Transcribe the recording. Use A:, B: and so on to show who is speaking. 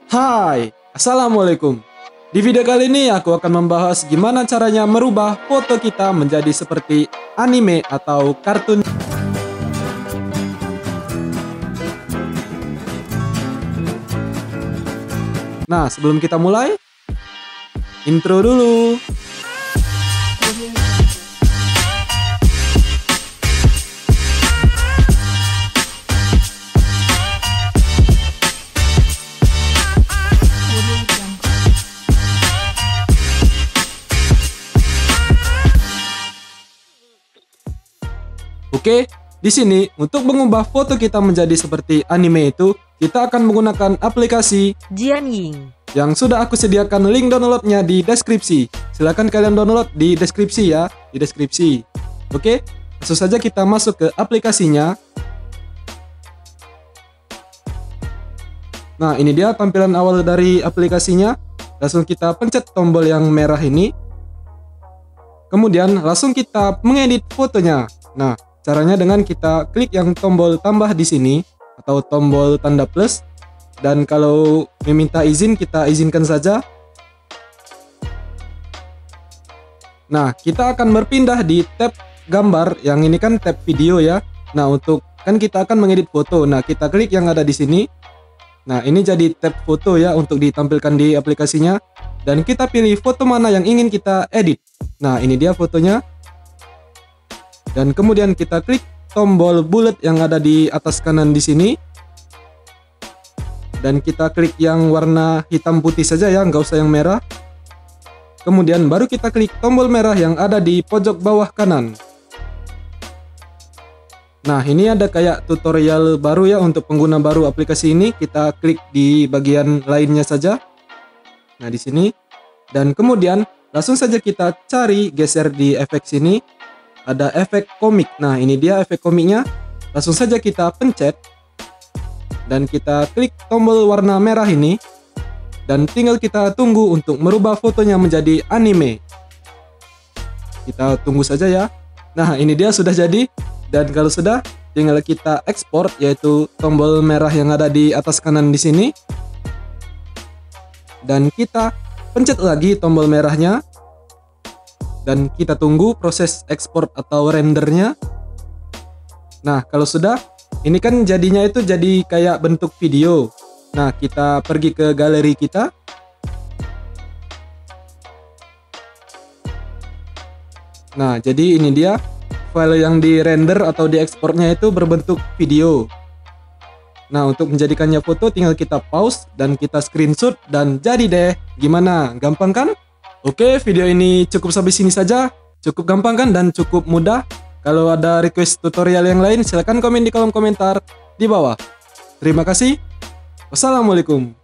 A: Hai, Assalamualaikum. Di video kali ini aku akan membahas gimana caranya merubah foto kita menjadi seperti anime atau kartun. Nah, sebelum kita mulai, intro dulu. Oke, di sini untuk mengubah foto kita menjadi seperti anime itu, kita akan menggunakan aplikasi
B: Jianying
A: yang sudah aku sediakan link downloadnya di deskripsi. Silahkan kalian download di deskripsi ya, di deskripsi. Oke, langsung saja kita masuk ke aplikasinya. Nah, ini dia tampilan awal dari aplikasinya. Langsung kita pencet tombol yang merah ini. Kemudian langsung kita mengedit fotonya. Nah, caranya dengan kita klik yang tombol tambah di sini atau tombol tanda plus, dan kalau meminta izin kita izinkan saja. Nah, kita akan berpindah di tab gambar, yang ini kan tab video ya. Nah, untuk kan kita akan mengedit foto. Nah, kita klik yang ada di sini. Nah, ini jadi tab foto ya untuk ditampilkan di aplikasinya, dan kita pilih foto mana yang ingin kita edit. Nah, ini dia fotonya. Dan kemudian kita klik tombol bulat yang ada di atas kanan di sini. Dan kita klik yang warna hitam putih saja ya, nggak usah yang merah. Kemudian baru kita klik tombol merah yang ada di pojok bawah kanan. Nah, ini ada kayak tutorial baru ya untuk pengguna baru aplikasi ini. Kita klik di bagian lainnya saja. Nah, di sini. Dan kemudian langsung saja kita cari, geser di efek sini. Ada efek komik. Nah, ini dia efek komiknya. Langsung saja kita pencet. Dan kita klik tombol warna merah ini. Dan tinggal kita tunggu untuk merubah fotonya menjadi anime. Kita tunggu saja ya. Nah, ini dia sudah jadi. Dan kalau sudah, tinggal kita ekspor, yaitu tombol merah yang ada di atas kanan di sini. Dan kita pencet lagi tombol merahnya. Dan kita tunggu proses ekspor atau rendernya. Nah, kalau sudah, ini kan jadinya itu jadi kayak bentuk video. Nah, kita pergi ke galeri kita. Nah, jadi ini dia file yang di render atau di ekspornya itu berbentuk video. Nah, untuk menjadikannya foto tinggal kita pause dan kita screenshot dan jadi deh. Gimana? Gampang kan? Oke, video ini cukup sampai sini saja. Cukup gampang kan dan cukup mudah. Kalau ada request tutorial yang lain, silahkan komen di kolom komentar di bawah. Terima kasih. Wassalamualaikum.